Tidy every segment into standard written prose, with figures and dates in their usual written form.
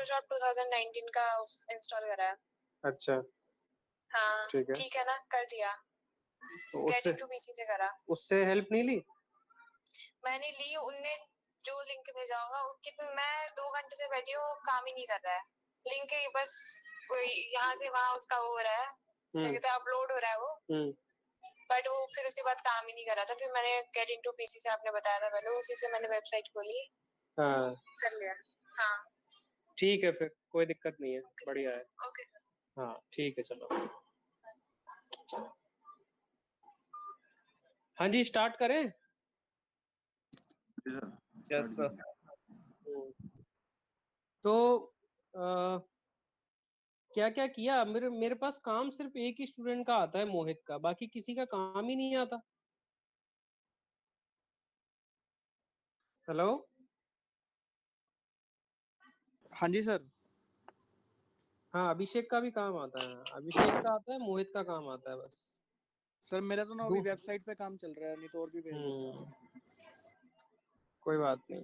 Photoshop 2019 का install करा है। अच्छा हाँ ठीक है, ठीक है ना, कर दिया। तो गेटिंग टू पीसी से करा। उससे हेल्प नहीं ली? मैंने ली, उनने जो लिंक भेजा होगा, मैं 2 घंटे से बैठी हूँ, काम ही नहीं कर रहा है लिंक, बस कोई यहाँ से वहां उसका हो रहा है, अपलोड हो रहा है वो, बट वो फिर उसके बाद काम ही नहीं कर रहा था। फिर मैंने गेटिंग टू पीसी से आपने बताया था पहले, उसी से मैंने वेबसाइट खोली। हाँ कर लिया। हाँ ठीक है, फिर कोई दिक्कत नहीं है, बढ़िया है। ओके। हाँ ठीक है, चलो। हाँ जी, स्टार्ट करें? Yes sir. तो क्या क्या किया? मेरे मेरे पास काम सिर्फ एक ही स्टूडेंट का आता है, मोहित का, बाकी किसी का काम ही नहीं आता। हेलो। हाँ जी सर। हाँ, अभिषेक का भी काम आता है, अभिषेक का आता है, मोहित का काम आता है बस। सर मेरा तो ना अभी वेबसाइट पे काम चल रहा है, नहीं तो और भी भेज देता। कोई बात नहीं।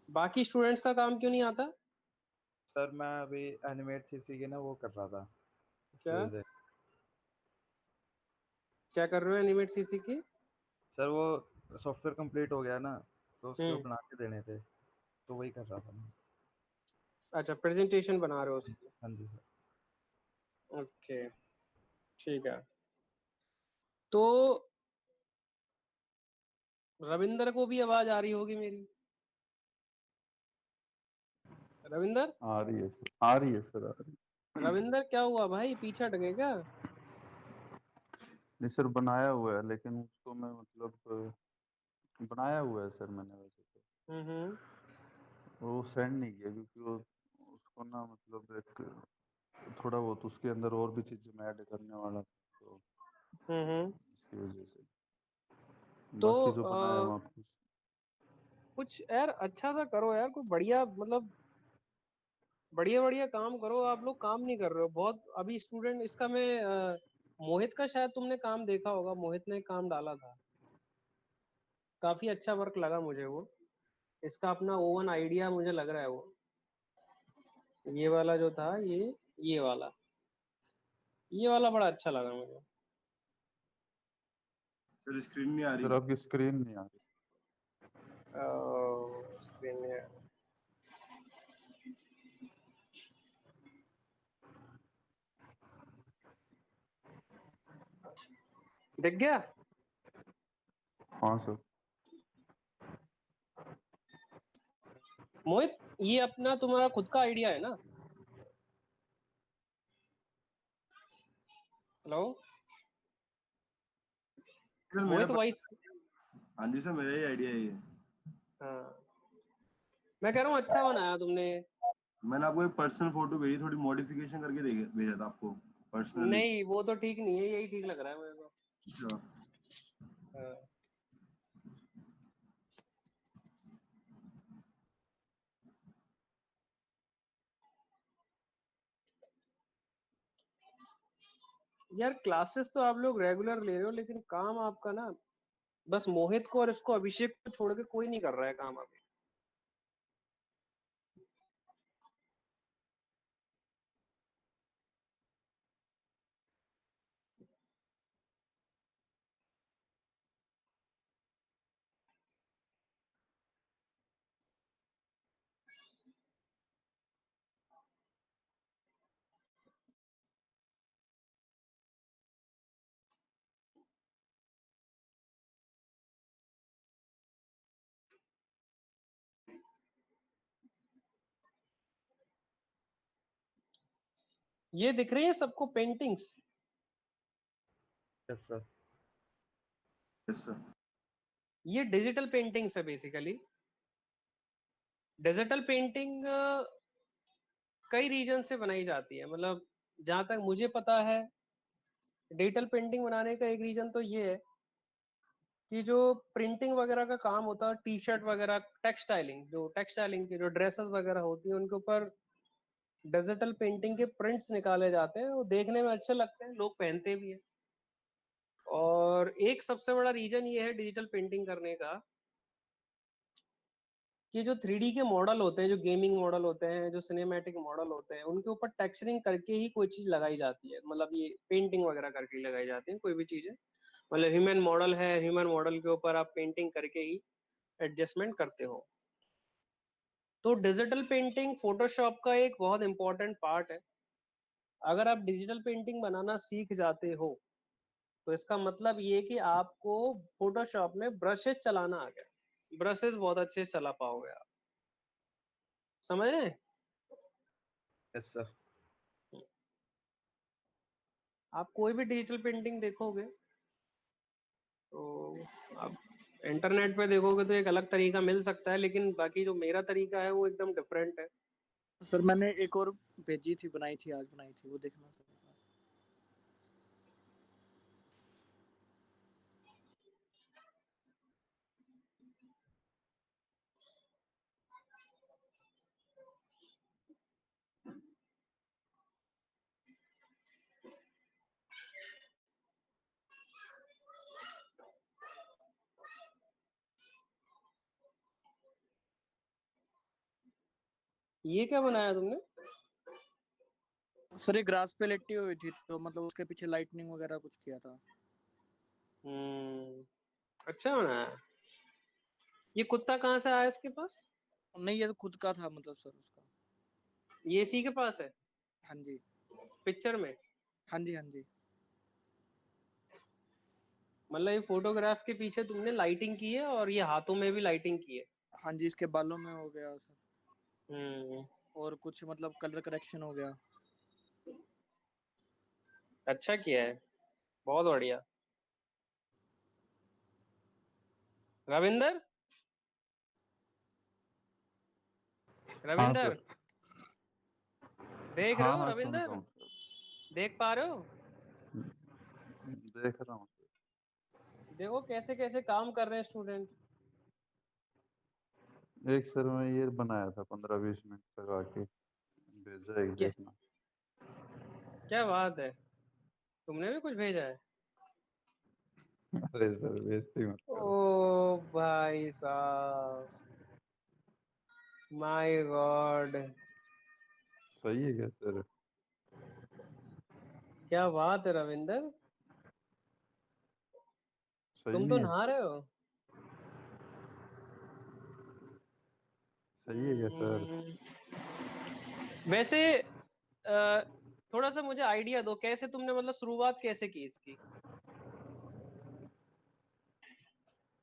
बाकी स्टूडेंट्स का काम क्यों नहीं आता? सर मैं अभी एनिमेट सीसी के ना वो कर रहा था। क्या क्या कर रहे हो एनिमेट सीसी की? सर वो सॉफ्टवेयर कंप्लीट हो गया ना, तो उसके हम्म। बना के देने थे, तो वही कर रहा था मैं। अच्छा, प्रेजेंटेशन बना रहे हो उसकी? हाँ जी सर। ओके ठीक है। तो रविंदर को भी आवाज आ रही होगी मेरी? रविंदर? आ रही है सर, आ रही है सर, आ रही है। रविंदर क्या हुआ भाई, पीछे हट गए क्या? नहीं सर, बनाया हुआ है, लेकिन उसको मैं मतलब बनाया हुआ है सर मैंने वैसे तो। हम्म। वो सेंड नहीं किया क्योंकि वो उसको ना मतलब एक थोड़ा बहुत उसके अंदर और भी चीजें मैं ऐड करने वाला था, तो इसकी वजह से। तो बाकी जो बनाया वहाँ पे कुछ यार अच्छा सा करो यार, कोई बढ़िया, मतलब बढ़िया बढ़िया काम करो। आप लोग काम नहीं कर रहे हो बहुत अभी। स्टूडेंट इसका मैं मोहित का शायद तुमने काम देखा होगा, मोहित ने काम डाला था, काफी अच्छा वर्क लगा मुझे वो। इसका अपना ओवन आइडिया मुझे लग रहा है वो, ये वाला जो था, ये वाला बड़ा अच्छा लगा मुझे। सर स्क्रीन नहीं आ रही। सर आपकी स्क्रीन नहीं आ रही। स्क्रीन में दिख गया? हाँ सर। मोहित, ये अपना तुम्हारा खुद का आइडिया है ना? हेलो सर मेरा मोहित, वॉइस। हाँ जी सर, मेरा ही आइडिया है ये। हाँ, मैं कह रहा हूँ अच्छा बनाया तुमने। मैंने आपको एक पर्सनल फोटो भेजी, थोड़ी मॉडिफिकेशन करके भेजा था आपको पर्सनली। नहीं, वो तो ठीक नहीं है, यही ठीक लग रहा है मेरे को। अच्छा। हाँ। यार क्लासेस तो आप लोग रेगुलर ले रहे हो, लेकिन काम आपका ना, बस मोहित को और इसको, अभिषेक को छोड़ के कोई नहीं कर रहा है काम अभी। ये दिख रही है सबको paintings? Yes sir. Yes sir. ये डिजिटल पेंटिंग्स है बेसिकली। डिजिटल पेंटिंग कई रीजन से बनाई जाती है, मतलब जहां तक मुझे पता है, डिजिटल पेंटिंग बनाने का एक रीजन तो ये है कि जो प्रिंटिंग वगैरह का काम होता है, टी शर्ट वगैरह, टेक्सटाइलिंग की जो ड्रेसेस वगैरह होती है, उनके ऊपर डिजिटल पेंटिंग के प्रिंट्स निकाले जाते हैं, वो देखने में अच्छे लगते हैं, लोग पहनते भी हैं। और एक सबसे बड़ा रीजन ये है डिजिटल पेंटिंग करने का कि जो 3D के मॉडल होते हैं, जो गेमिंग मॉडल होते हैं, जो सिनेमैटिक मॉडल होते हैं, उनके ऊपर टेक्सचरिंग करके ही कोई चीज लगाई जाती है। मतलब ये पेंटिंग वगैरह करके ही लगाई जाती है कोई भी चीज है। मतलब ह्यूमन मॉडल है, ह्यूमन मॉडल के ऊपर आप पेंटिंग करके ही एडजस्टमेंट करते हो। तो डिजिटल पेंटिंग फोटोशॉप का एक बहुत इंपॉर्टेंट पार्ट है। अगर आप डिजिटल पेंटिंग बनाना सीख जाते हो तो इसका मतलब ये कि आपको फोटोशॉप में ब्रशेस चलाना आ गया। ब्रशेस बहुत अच्छे से चला पाओगे आप, समझ रहे हैं? Yes sir. आप कोई भी डिजिटल पेंटिंग देखोगे तो आप इंटरनेट पे देखोगे तो एक अलग तरीका मिल सकता है, लेकिन बाकी जो मेरा तरीका है वो एकदम डिफरेंट है। सर मैंने एक और भेजी थी, बनाई थी, आज बनाई थी, वो देखना सर। ये क्या बनाया तुमने? सर ये ग्रास पे लेटी हुई थी, तो मतलब उसके पीछे लाइटनिंग वगैरह कुछ किया था। अच्छा बनाया। ये कुत्ता कहाँ से आया इसके पास? नहीं, ये तो खुद का था मतलब सर उसका। ये इसी के पास है हाँ जी, पिक्चर में? हाँ जी, हाँ जी। मतलब ये फोटोग्राफ के पीछे तुमने लाइटिंग की है और ये हाथों में भी लाइटिंग की है? हाँ जी, इसके बालों में हो गया सर, हम्म और कुछ मतलब कलर करेक्शन हो गया। अच्छा किया है, बहुत बढ़िया। रविंदर, हाँ रविंदर, सर। देख रहे हाँ हो हाँ, सुन रहा रविंदर? हूँ सर। देख पा रहे हो? देख रहा हूँ सर। देखो कैसे कैसे काम कर रहे हैं स्टूडेंट। एक सर मैं ये बनाया था 15-20 मिनट लगा के भेजा, एक क्या देखना। क्या बात है, तुमने भी कुछ भेजा है? अरे सर बेइज्जती मत करो। ओ भाई साहब, माय गॉड, सही है क्या सर? क्या बात है रविंदर, सही तुम तो नहीं है? नहा रहे हो। सही है क्या सर? वैसे थोड़ा सा मुझे आइडिया दो, कैसे तुमने मतलब शुरुआत कैसे की इसकी?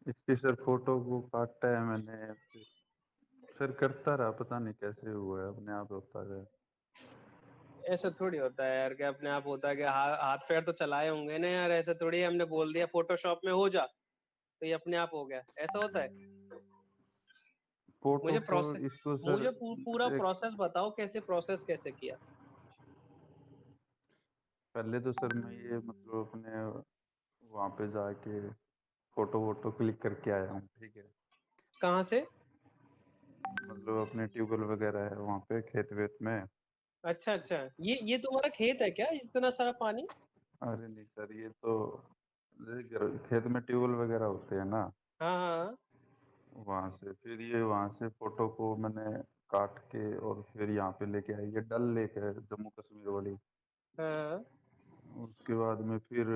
इसकी सर फोटो को काटा है मैंने, फिर करता रहा, पता नहीं कैसे हुआ है, अपने आप होता गया। ऐसा थोड़ी होता है यार, कि अपने आप होता है कि हाथ पैर तो चलाए होंगे ना यार। ऐसा थोड़ी है, हमने बोल दिया फोटोशॉप में हो जा तो ये अपने आप हो गया, ऐसा होता है? फोटो मुझे को प्रोसेस, इसको सर मुझे पूरा एक, प्रोसेस बताओ, कैसे प्रोसेस कैसे किया? पहले तो सर मैं ये मतलब अपने वहाँ पे जाके फोटो वोटो क्लिक करके आया हूँ, ठीक है। कहाँ से? मतलब अपने ट्यूबवेल वगैरह है वहाँ पे खेत वेत में। अच्छा अच्छा, ये तुम्हारा खेत है क्या, इतना सारा पानी? अरे नहीं सर, ये तो जैसे खेत में ट्यूबवेल वगैरह होते हैं ना, हाँ हाँ वहाँ से फिर ये वहाँ से फोटो को मैंने काट के और फिर यहाँ पे लेके आई। ये डल लेक है जम्मू कश्मीर वाली। हाँ उसके बाद में फिर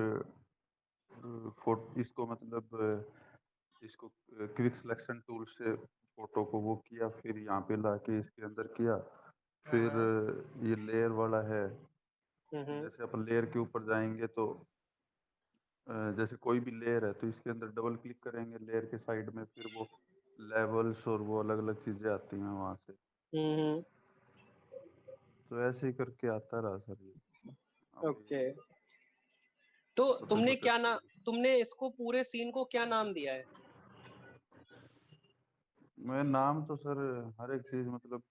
फोटो इसको मतलब इसको क्विक सिलेक्शन टूल से फोटो को वो किया, फिर यहाँ पे लाके इसके अंदर किया। फिर हाँ। ये लेयर वाला है, हम्म। जैसे अपन लेयर के ऊपर जाएंगे तो जैसे कोई भी लेयर है तो इसके अंदर डबल क्लिक करेंगे लेयर के साइड में, फिर वो लेवल्स और वो अलग अलग चीजें आती हैं वहाँ से। हम्म। तो ऐसे ही करके आता रहा सर ये। अभी ओके, तो छोटे तुमने छोटे क्या ना, तुमने इसको पूरे सीन को क्या नाम दिया है? मैं नाम तो सर हर एक चीज मतलब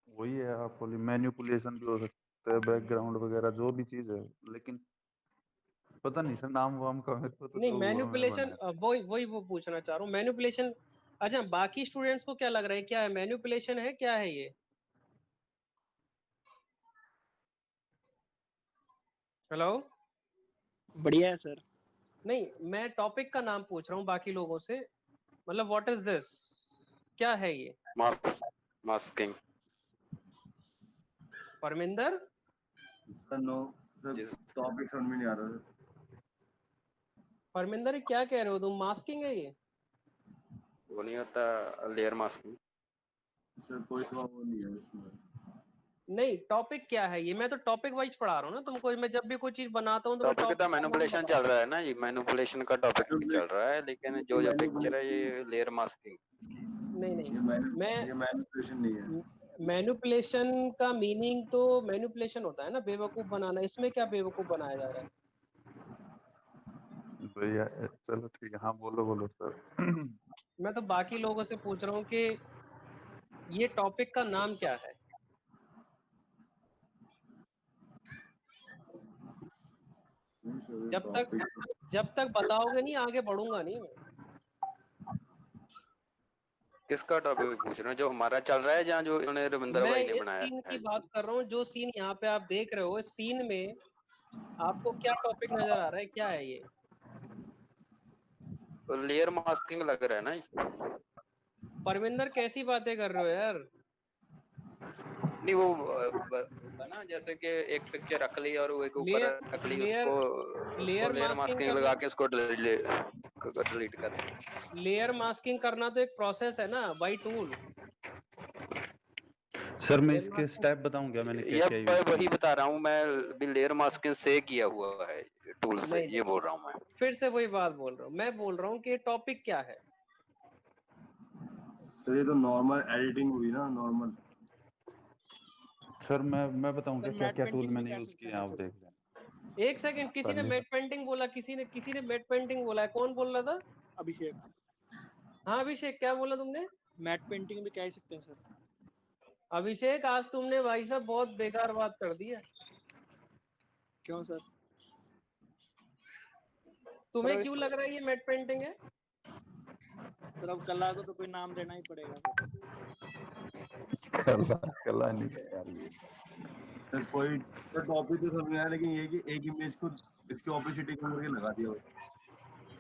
वही है, आप बोलिए मैन्युपुलेशन भी हो सकता है, बैकग्राउंड वगैरह जो भी चीज है, लेकिन पता नहीं सर नाम वाम का, मेरे को तो नहीं जो हुआ मैं मैन्युपुलेशन, बनाया। वही वही वो पूछना चाह रहा हूँ, मैन्युपुलेशन। अच्छा, बाकी स्टूडेंट्स को क्या लग रहा है, क्या है मैन्युपुलेशन है, क्या है ये? हेलो? बढ़िया है सर। नहीं, मैं टॉपिक का नाम पूछ रहा हूँ बाकी लोगों से। मतलब व्हाट इज दिस, क्या है ये? Masking. Parminder sir no sir, जिस टॉपिक समझ में नहीं आ रहा सर। परमिंदर क्या कह रहे हो तुम? मास्किंग है ये? वो नहीं होता लेयर मास्किंग। सर कोई वो नहीं है इसमें। नहीं, टॉपिक क्या है ये? मैं तो टॉपिक वाइज पढ़ा रहा हूँ ना तुमको। मैं जब भी कोई चीज बनाता हूँ तो मैं टॉपिक टॉपिक तो का नाम मैनिपुलेशन बता चल रहा है ना, ये मैनिपुलेशन का टॉपिक चल रहा है, लेकिन जो जो पिक्चर है ये लेयर मास्किंग। नहीं नहीं, ये मैनिपुलेशन नहीं है। मैनिपुलेशन का मीनिंग तो मैनिपुलेशन होता है ना, बेवकूफ बनाना। इसमें क्या बेवकूफ बनाया जा रहा है? भैया चलो ठीक है, हाँ बोलो बोलो सर। मैं तो बाकी लोगों से पूछ रहा हूँ कि ये टॉपिक का नाम क्या है? जब तक बताओगे नहीं आगे बढ़ूंगा नहीं मैं। किसका टॉपिक पूछ रहे हो? जो हमारा चल रहा है, जहाँ जो इन्होंने रविंदर मैं भाई ने इस बनाया सीन है? की बात कर रहा हूँ, जो सीन यहाँ पे आप देख रहे हो। इस सीन में आपको क्या टॉपिक नजर आ रहा है? क्या है ये? लेयर मास्किंग लग रहा है ना ये। परविंदर कैसी बातें कर रहे हो यार? नहीं वो होता ना, जैसे कि एक पिक्चर रख ली और वो एक ऊपर रख ली, उसको लेयर लेयर मास्किंग मास्किंग लगा के उसको डिलीट कर। लेयर मास्किंग करना तो एक प्रोसेस है ना बाई टूल। सर मैं लेयर इसके मास्किंग स्टेप बताऊं क्या मैंने क्या ये क्या यूज वही किया? बता रहा हूँ मैं, भी लेयर मास्किंग से किया हुआ है टूल से, नहीं ये नहीं, बोल रहा हूँ मैं। फिर से वही बात बोल रहा हूँ। मैं बोल रहा हूँ कि टॉपिक क्या है? सर ये तो नॉर्मल एडिटिंग हुई ना, नॉर्मल। सर मैं बताऊं सर क्या क्या मैट क्या टूल पेंटिंग भी मैंने कह यूज सकते किए हैं आप सर। देख लें। एक सेकंड, किसी ने पहले मैट पेंटिंग बोला, किसी ने मैट पेंटिंग बोला है। कौन बोल रहा था? अभिषेक। हाँ अभिषेक, क्या बोला तुमने? मैट पेंटिंग भी कह सकते हैं सर। अभिषेक, आज तुमने भाई साहब बहुत बेकार बात कर दी है। क्यों सर? तुम्हें सर क्यों लग रहा है ये मैट पेंटिंग है? सर अब कला को तो कोई नाम देना ही पड़ेगा सर। कला कला नहीं है यार ये। सर कोई तो टॉपिक तो समझ में आया, लेकिन ये कि एक इमेज को इसकी ऑपोसिटी करके लगा दिया हो।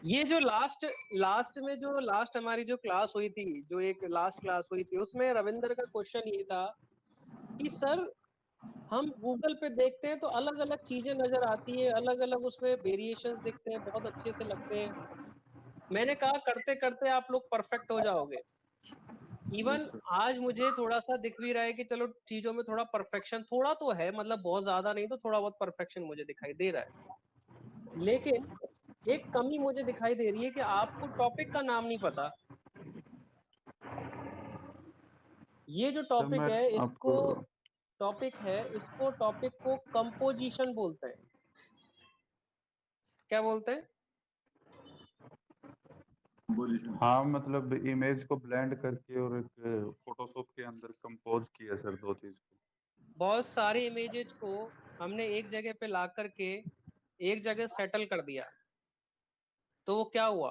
ये जो लास्ट हमारी जो क्लास हुई थी, जो एक लास्ट क्लास हुई थी, उसमें रविंदर का क्वेश्चन ये था कि सर हम गूगल पे देखते हैं तो अलग अलग चीजें नजर आती है, अलग अलग उसमें वेरिएशंस दिखते हैं, बहुत अच्छे से लगते हैं। मैंने कहा करते करते आप लोग परफेक्ट हो जाओगे। इवन आज मुझे थोड़ा सा दिख भी रहा है कि चलो चीजों में थोड़ा परफेक्शन थोड़ा तो है, मतलब बहुत ज्यादा नहीं तो थोड़ा बहुत परफेक्शन मुझे दिखाई दे रहा है। लेकिन एक कमी मुझे दिखाई दे रही है कि आपको टॉपिक का नाम नहीं पता। ये जो सर टॉपिक मैं है आपको इसको टॉपिक को कंपोजिशन बोलते हैं। क्या बोलते हैं? हाँ मतलब इमेज को ब्लेंड करके और एक फोटोशॉप के अंदर कंपोज किया सर दो चीज को। बहुत सारे इमेजेस को हमने एक जगह पे ला करके एक जगह सेटल कर दिया, तो वो क्या हुआ?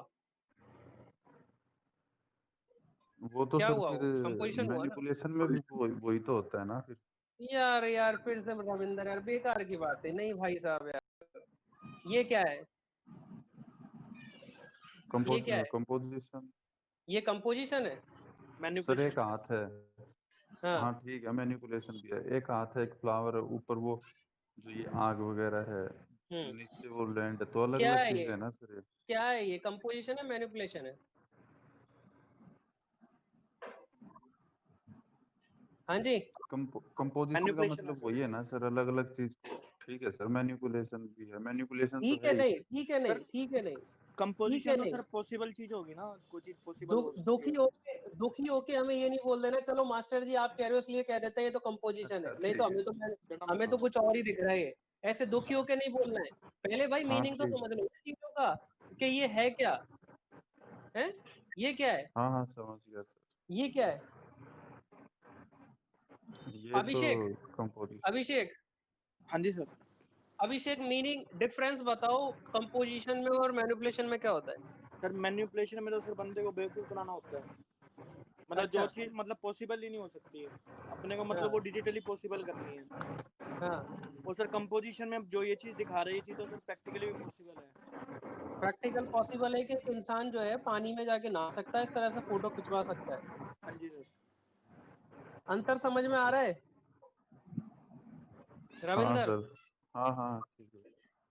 वो तो क्या सर हुआ? फिर वो कंपोजिशन हुआ ना। मैनिपुलेशन में भी वही तो होता है ना फिर। यार फिर से रविंदर यार, बेकार की बात है। नहीं भाई साहब यार, ये क्या है? ये क्या है? कंपोजिशन ये कंपोजिशन है? Sir manipulation. एक हाथ है। हाँ। हाँ ठीक है, मैनिपुलेशन भी है। एक हाथ है, एक फ्लावर है, ऊपर वो जो ये आग वगैरह है, हम्म। नीचे वो लैंड है, तो अलग क्या अलग है ये? चीजें है ना सर ये। क्या है ये? कंपोजिशन है, मैनिपुलेशन है? हाँ जी। कंपोजिशन का मैनिपुलेशन है मतलब सर। वही है ना सर, अलग अलग चीज को। ठीक है सर, मैनिपुलेशन भी है, मैनिपुलेशन तो ठीक है है ही। नहीं, ठीक है नहीं, सर ठीक है नहीं, ठीक है कंपोजिशन तो नहीं। सर पॉसिबल चीज होगी ना, कोई चीज पॉसिबल हो सकती है। दुखी होके हमें ये नहीं बोल देना चलो मास्टर जी आप कह रहे हो इसलिए कह देते हैं ये तो कंपोजिशन है। अच्छा नहीं तो ठीक है। हमें तो कुछ और ही दिख रहा है। ऐसे दुखी होके नहीं बोलना है। पहले भाई हाँ मीनिंग तो ठीक। समझ लो चीजों का कि ये है क्या है। ये क्या है? हाँ हाँ समझ गया सर। ये क्या है? ये तो अभिषेक, कंपोजिशन। अभिषेक, हाँ जी सर। अभिषेक, मीनिंग डिफरेंस बताओ कंपोजिशन में और मैनिपुलेशन में क्या होता है? सर मैनिपुलेशन में तो सर बंदे को बेवकूफ बनाना होता है। मतलब अच्छा। जो चीज मतलब पॉसिबल ही नहीं हो सकती है अपने को, मतलब हाँ वो डिजिटली पॉसिबल करनी है। हाँ। और सर कंपोजिशन में जो ये चीज दिखा रही है, ये चीज तो सर प्रैक्टिकली भी पॉसिबल है। प्रैक्टिकल पॉसिबल है कि एक इंसान जो है पानी में जाके नहा सकता है, इस तरह से फोटो खिंचवा सकता है। हाँ जी सर। अंतर समझ में आ रहा है हाँ रविंदर? सर, हाँ हाँ ठीक है।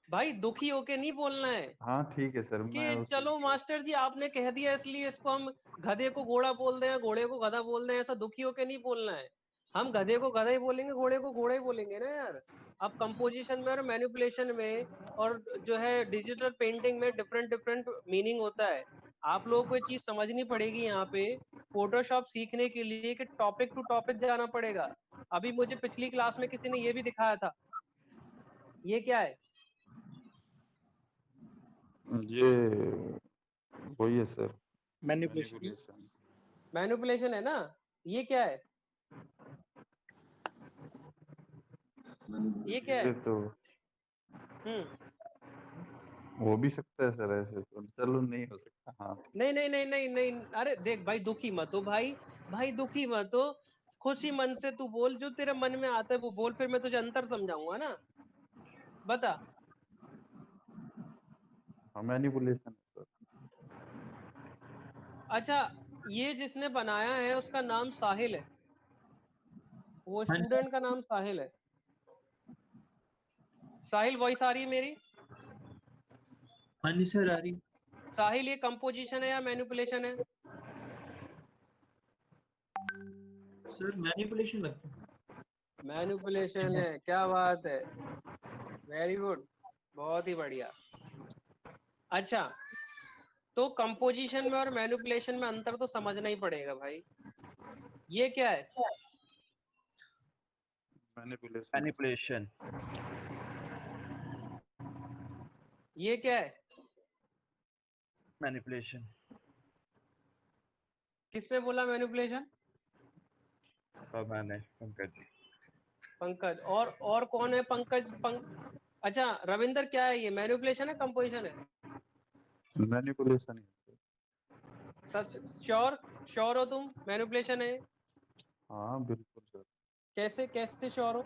भाई दुखी होके नहीं बोलना है हाँ ठीक है सर, मैं कि उस चलो मास्टर जी आपने कह दिया इसलिए इसको हम गधे को घोड़ा बोल दें, घोड़े को गधा बोल दें, ऐसा दुखी होके नहीं बोलना है। हम गधे को गधा ही बोलेंगे, घोड़े को घोड़ा ही बोलेंगे ना यार। अब कंपोजिशन में और मैनिपुलेशन में और जो है डिजिटल पेंटिंग में डिफरेंट डिफरेंट मीनिंग होता है। आप लोगों को ये चीज समझनी पड़ेगी यहाँ पे फोटोशॉप सीखने के लिए कि टॉपिक टू टॉपिक जाना पड़ेगा। अभी मुझे पिछली क्लास में किसी ने ये भी दिखाया था, ये क्या है? ये वही है सर, मैनिपुलेशन। मैनिपुलेशन। मैनिपुलेशन है ना? ये क्या है? ये क्या ये है? तो हम्म। हो भी सकता है सर, ऐसे तो चलो नहीं हो सकता। हाँ नहीं नहीं नहीं नहीं नहीं, अरे देख भाई दुखी मत हो भाई, भाई दुखी मत हो, खुशी मन से तू बोल, जो तेरे मन में आता है वो बोल, फिर मैं तुझे अंतर समझाऊंगा ना। बता। हाँ, मैनिपुलेशन है सर। अच्छा, ये जिसने बनाया है उसका नाम साहिल है, वो स्टूडेंट का नाम साहिल है। साहिल वॉइस आ रही है मेरी? हाँ जी सर, आ रही। साहिल ये कंपोजिशन है या मैनिपुलेशन है? सर मैनिपुलेशन लगता है। मैनिपुलेशन है, क्या बात है, वेरी गुड, बहुत ही बढ़िया। अच्छा, तो कंपोजिशन में और मैनिपुलेशन में अंतर तो समझना ही पड़ेगा भाई। ये क्या है? मैनिपुलेशन। ये क्या है? मैनिपुलेशन। किसने बोला मैनिपुलेशन? मैंने पंकज। पंकज। और कौन है पंकज? अच्छा रविंदर, क्या है ये, मैनिपुलेशन है कंपोजिशन है? मैनिपुलेशन है सर। सच श्योर? श्योर हो तुम मैनिपुलेशन है? हाँ बिल्कुल सर, कैसे कैसे श्योर हो?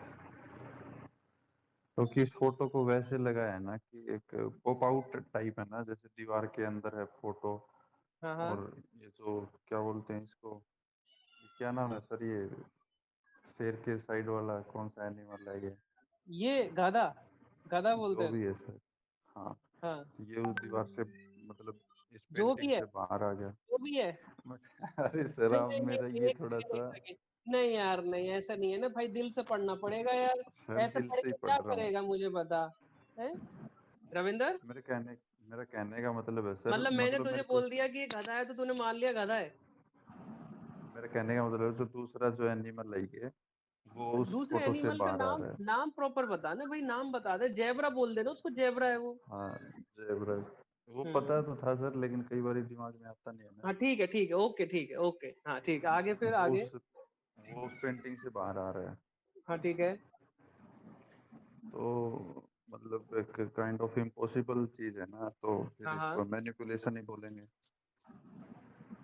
क्योंकि इस फोटो को वैसे लगाया है ना कि एक पॉप आउट टाइप है ना, जैसे दीवार के अंदर है फोटो। हाँ हाँ। और ये जो क्या बोलते हैं इसको, क्या नाम है सर, ये शेर के साइड वाला कौन सा एनिमल है ये गधा, गधा बोलते जो हैं भी उसको। है सर। हाँ, हाँ, ये उस दीवार से मतलब इस जो पेंटिंग भी है, से बाहर आ गया। जो भी है। अरे सर, नहीं आप नहीं नहीं मेरा नहीं, ये एक थोड़ा सेकंड एक सा, सेकंड, नहीं यार नहीं, ऐसा नहीं है ना भाई, दिल से पढ़ना पड़ेगा यार। सर ऐसे दिल पढ़ से ही के पढ़ क्या रहा हूँ। करेगा मुझे बता है रविंदर? मेरा कहने का मतलब है सर, मतलब मैंने मतलब तुझे मेरे को, बोल दिया कि ये गधा है तो तूने मान लिया गधा है? मेरा कहने का मतलब है जो दूसरा जो एनिमल है ये, वो उस दूसरे फोटो से एनिमल का बाहर आ नाम, रहा है। नाम प्रॉपर बता ना भाई, नाम बता दे, जेब्रा बोल देना उसको, जेब्रा है वो। हाँ, जेब्रा। वो पता तो था सर, लेकिन कई बार दिमाग में आता नहीं है ना। हाँ ठीक है, ओके ठीक है, ओके हाँ ठीक है, आगे फिर वो आगे। उस वो उस पेंटिंग से बाहर आ रहा है। हाँ ठीक है। तो मतलब एक काइंड ऑफ इम्पॉसिबल चीज है ना, तो फिर हाँ हाँ। इसको मैनिपुलेशन ही बोलेंगे।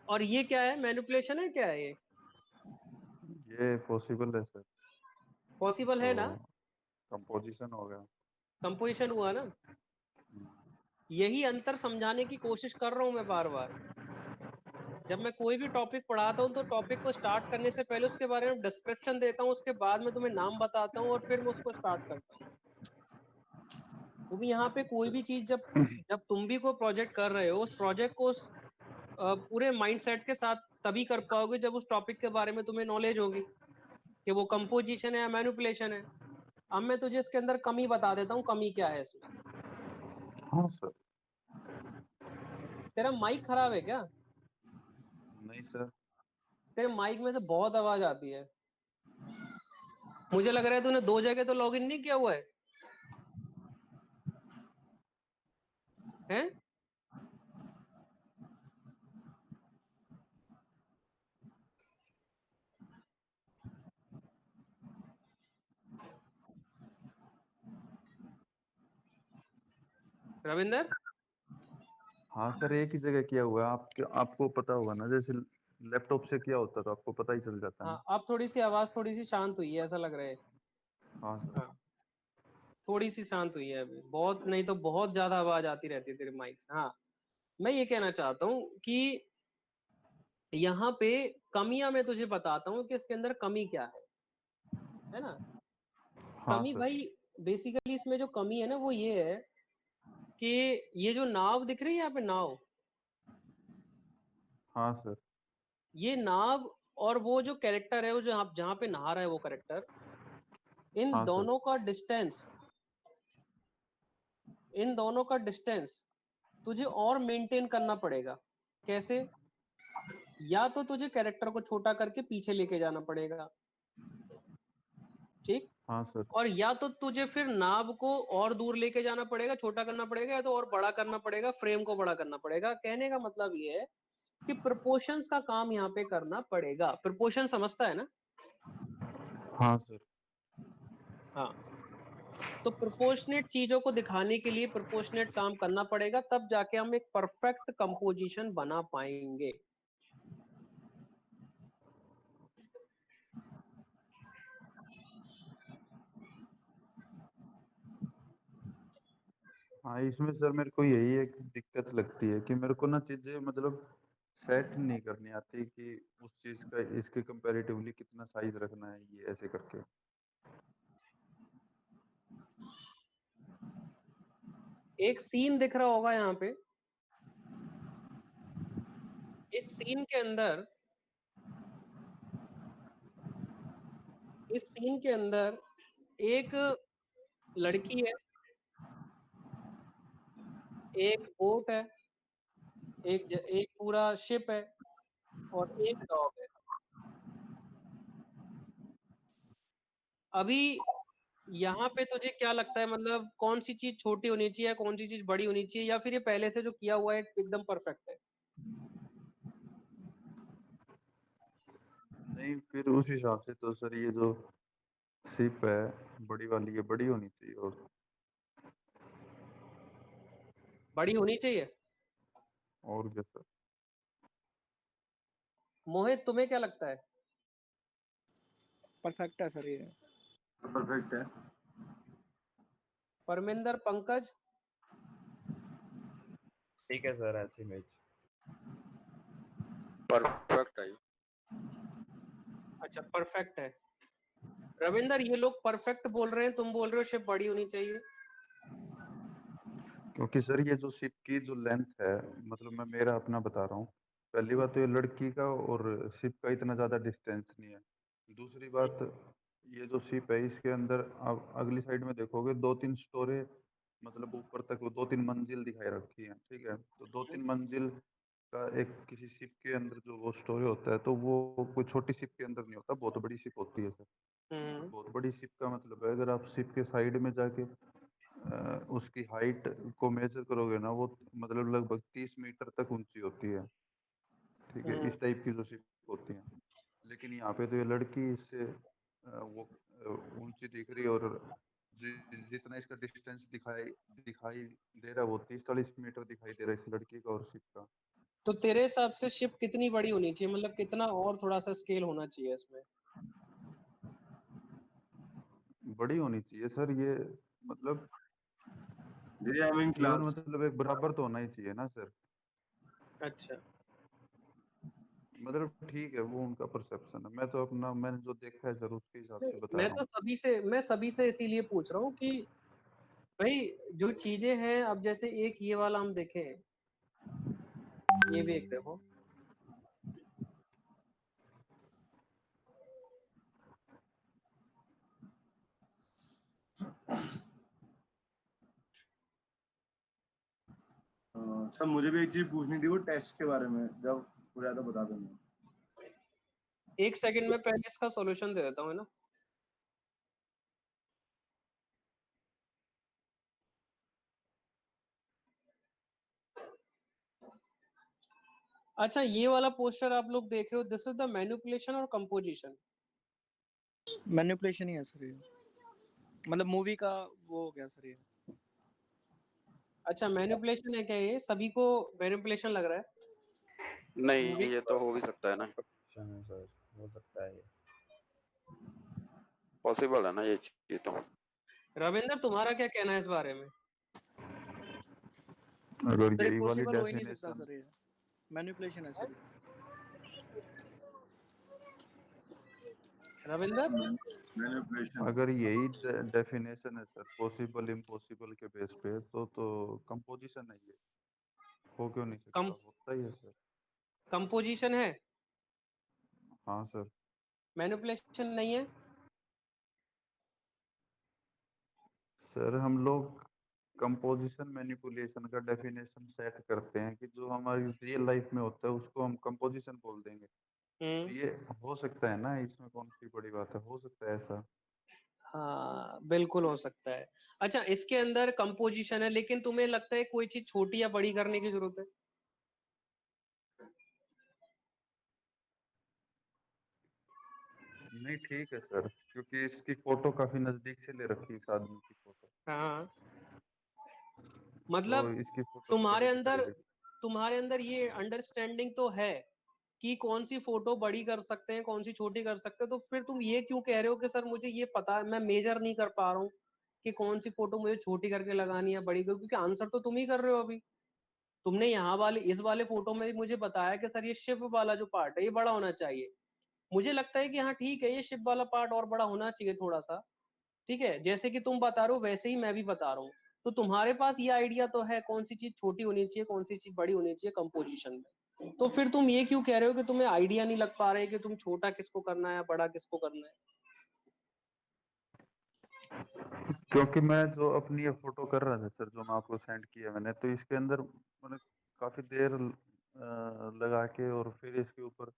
और ये क्या है, मैनिपुलेशन है क्या है ये पॉसिबल है सर, पॉसिबल है तो ना? कंपोजिशन हो गया। कंपोजिशन हुआ ना? यही अंतर समझाने की कोशिश कर रहा हूं मैं बार बार। जब मैं कोई भी टॉपिक पढ़ाता हूँ तो टॉपिक को स्टार्ट करने से पहले उसके बारे में डिस्क्रिप्शन देता हूँ, उसके बाद में तुम्हें नाम बताता हूँ और फिर मैं उसको स्टार्ट करता हूँ। तुम यहाँ पे कोई भी चीज जब जब तुम भी कोई प्रोजेक्ट कर रहे हो, उस प्रोजेक्ट को उस पूरे माइंडसेट के साथ तभी कर पाओगे जब उस टॉपिक के बारे में तुम्हें नॉलेज होगी कि वो कंपोजिशन है या मैनिपुलेशन है। अब मैं तुझे इसके अंदर कमी बता देता हूँ, कमी क्या है इसमें। हाँ सर। तेरा माइक खराब है क्या? नहीं सर। तेरे माइक में से बहुत आवाज आती है। मुझे लग रहा है तूने 2 जगह तो लॉगिन नहीं किया हुआ है, हैं? रविंदर? हाँ सर, एक ही जगह किया हुआ है। आपको पता होगा ना, जैसे लैपटॉप से किया होता तो आपको पता ही चल जाता है हाँ, ना। अब थोड़ी सी आवाज थोड़ी सी शांत हुई है, ऐसा लग रहा है। हाँ सर। हाँ, थोड़ी सी शांत हुई है अभी, बहुत नहीं तो बहुत ज्यादा आवाज आती रहती है तेरे माइक से। हाँ, मैं ये कहना चाहता हूँ कि यहाँ पे कमियां मैं तुझे बताता हूँ कि इसके अंदर कमी क्या है ना। हाँ कमी सर। भाई बेसिकली इसमें जो कमी है ना वो ये है कि ये जो नाव दिख रही है यहाँ पे नाव, हाँ सर। ये नाव और वो जो कैरेक्टर है वो जो जहाँ पे नहा रहा है वो कैरेक्टर, इन हाँ सर। दोनों का डिस्टेंस, इन दोनों का डिस्टेंस तुझे और मेंटेन करना पड़ेगा। कैसे? या तो तुझे कैरेक्टर को छोटा करके पीछे लेके जाना पड़ेगा, ठीक, हाँ सर। और या तो तुझे फिर नाव को और दूर लेके जाना पड़ेगा, छोटा करना पड़ेगा, या तो और बड़ा करना पड़ेगा, फ्रेम को बड़ा करना पड़ेगा। कहने का मतलब ये है कि प्रोपोर्शंस का काम यहाँ पे करना पड़ेगा। प्रोपोर्शन समझता है ना? हाँ सर। हाँ, तो प्रोपोर्शनेट चीजों को दिखाने के लिए प्रोपोर्शनेट काम करना पड़ेगा, तब जाके हम एक परफेक्ट कंपोजिशन बना पाएंगे। हाँ इसमें सर मेरे को यही एक दिक्कत लगती है कि मेरे को ना चीजें मतलब सेट नहीं करनी आती कि उस चीज का इसके कंपैरेटिवली कितना साइज रखना है, ये ऐसे करके। एक सीन दिख रहा होगा यहाँ पे, इस सीन के अंदर, इस सीन के अंदर एक लड़की है, एक बोट है, एक पूरा शिप है और एक डॉग है। अभी यहाँ पे तुझे क्या लगता है, मतलब कौन सी चीज छोटी होनी चाहिए, कौन सी चीज बड़ी होनी चाहिए, या फिर ये पहले से जो किया हुआ है एकदम परफेक्ट है? नहीं फिर उस हिसाब से तो सर ये जो शिप है बड़ी वाली, ये बड़ी होनी चाहिए। बड़ी होनी चाहिए। और क्या सर? मोहित तुम्हें क्या लगता है? परफेक्ट है सर ये। परफेक्ट है। परमिंदर, पंकज? ठीक है सर, ऐसी इमेज परफेक्ट है। अच्छा परफेक्ट है। रविंदर, ये लोग परफेक्ट बोल रहे हैं, तुम बोल रहे हो शिप बड़ी होनी चाहिए। क्योंकि सर ये जो शिप की जो लेंथ है, मतलब मैं मेरा अपना बता रहा हूँ। पहली बात तो ये लड़की का और शिप का इतना ज्यादा डिस्टेंस नहीं है। दूसरी बात, ये जो शिप है इसके अंदर आप अगली साइड में देखोगे 2-3 स्टोरे, मतलब ऊपर तक वो 2-3 मंजिल दिखाई रखी है, ठीक है। तो 2-3 मंजिल का एक किसी शिप के अंदर जो वो स्टोरी होता है, तो वो कोई छोटी शिप के अंदर नहीं होता, बहुत बड़ी शिप होती है सर। बहुत बड़ी शिप का मतलब है अगर आप शिप के साइड में जाके उसकी हाइट को मेजर करोगे ना, वो मतलब लगभग 30 मीटर तक ऊंची होती है, ठीक है। इस टाइप की जो शिप होती है, लेकिन यहाँ पे तो ये लड़की इससे वो ऊंची दिख रही है, और जितना इसका डिस्टेंस दिखाई दिखाई दे रहा है वो 30-40 मीटर दिखाई दे रहा है इस लड़की का और शिप का। तो तेरे हिसाब से शिप कितनी बड़ी होनी चाहिए, मतलब कितना और थोड़ा सा स्केल होना चाहिए इसमें? बड़ी होनी चाहिए सर ये, मतलब जी आई मीन इवन क्लास। मतलब एक बराबर तो होना ही चाहिए ना सर। अच्छा, मतलब ठीक है वो उनका परसेप्शन है, मैं तो अपना मैंने जो देखा है सर उसके हिसाब से बता मैं रहा तो हूँ। मैं सभी से इसीलिए पूछ रहा हूँ कि भाई जो चीजें हैं, अब जैसे एक ये वाला हम देखें, ये भी एक देखो, सर मुझे भी एक चीज पूछनी थी वो टेस्ट के बारे में, जब हो जाता बता दूंगा। एक सेकंड में पहले इसका सॉल्यूशन दे देता हूँ, है ना। अच्छा, ये वाला पोस्टर आप लोग देख रहे हो, दिस इज द मैनिपुलेशन और कंपोजिशन। मैनिपुलेशन ही है सर ये, मतलब मूवी का वो हो गया सर ये। अच्छा मैनिपुलेशन है क्या? ये सभी को मैनिपुलेशन लग रहा है? नहीं, ये तो हो भी सकता है ना, सर, हो सकता है ये। पॉसिबल है ना ये चीज तो। रविंद्र, तुम्हारा क्या कहना है इस बारे में? अगर सर यही वाली पॉसिबल हो ही नहीं सकता डेफिनेशन, सर ये, मैनिपुलेशन है सर। रविंदर, मैनिपुलेशन। अगर यही डेफिनेशन है सर पॉसिबल इम्पॉसिबल के बेस पे तो कंपोजिशन है ये, हो क्यों नहीं सकता? होता ही है सर। कंपोजिशन है, हाँ सर। मैनिपुलेशन नहीं है। सर हम लोग कंपोजिशन मैनिपुलेशन का डेफिनेशन सेट करते हैं कि जो हमारी रियल लाइफ में होता है उसको हम कंपोजिशन बोल देंगे। तो ये हो सकता है ना, इसमें कौन सी बड़ी बात है, हो सकता है ऐसा। हाँ बिल्कुल हो सकता है। अच्छा, इसके अंदर कंपोजिशन है, लेकिन तुम्हें लगता है कोई चीज छोटी या बड़ी करने की जरूरत है? नहीं ठीक है सर, क्योंकि इसकी फोटो काफी नजदीक से ले रखी है इस आदमी की फोटो, हाँ, तो मतलब इसकी फोटो तो तुम्हारे बड़ी अंदर दिखाई देगी। तुम्हारे अंदर ये अंडरस्टैंडिंग तो है कि कौन सी फोटो बड़ी कर सकते हैं, कौन सी छोटी कर सकते हैं, तो फिर तुम ये क्यों कह रहे हो कि सर मुझे ये पता है, मैं मेजर नहीं कर पा रहा हूँ कि कौन सी फोटो मुझे छोटी करके लगानी है बड़ी क्योंकि आंसर तो तुम ही कर रहे हो अभी। तुमने यहाँ वाले इस वाले फोटो में मुझे बताया कि सर ये शिप वाला जो पार्ट है ये बड़ा होना चाहिए। मुझे लगता है कि हाँ ठीक है, ये शिप वाला पार्ट और बड़ा होना चाहिए थोड़ा सा। ठीक है, जैसे कि तुम बता रहे हो वैसे ही मैं भी बता रहा हूँ। तो तुम्हारे पास ये आइडिया तो है कौन सी चीज छोटी होनी चाहिए, कौन सी चीज बड़ी होनी चाहिए कंपोजिशन में। तो फिर तुम ये क्यों कह रहे हो कि तुम्हें आइडिया नहीं लग पा रहा है कि तुम छोटा किसको करना है, बड़ा किसको करना है? क्योंकि मैं जो अपनी ये फोटो कर रहा था सर, जो मैं आपको सेंड किया मैंने, तो इसके अंदर मैंने काफी देर लगा के और फिर इसके ऊपर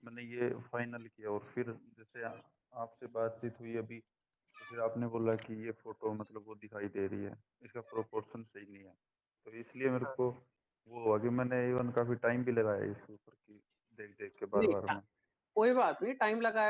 मैंने ये फाइनल किया, और फिर जैसे आपसे बातचीत हुई अभी, तो फिर आपने बोला कि ये फोटो मतलब वो दिखाई दे रही है, इसका प्रोपोर्शन सही नहीं है, तो इसलिए मेरे को वो हुआ कि मैंने इवन काफी टाइम भी लगाया इसके ऊपर कि देख देख के बार नहीं, बार मैं। कोई बात नहीं, टाइम लगाया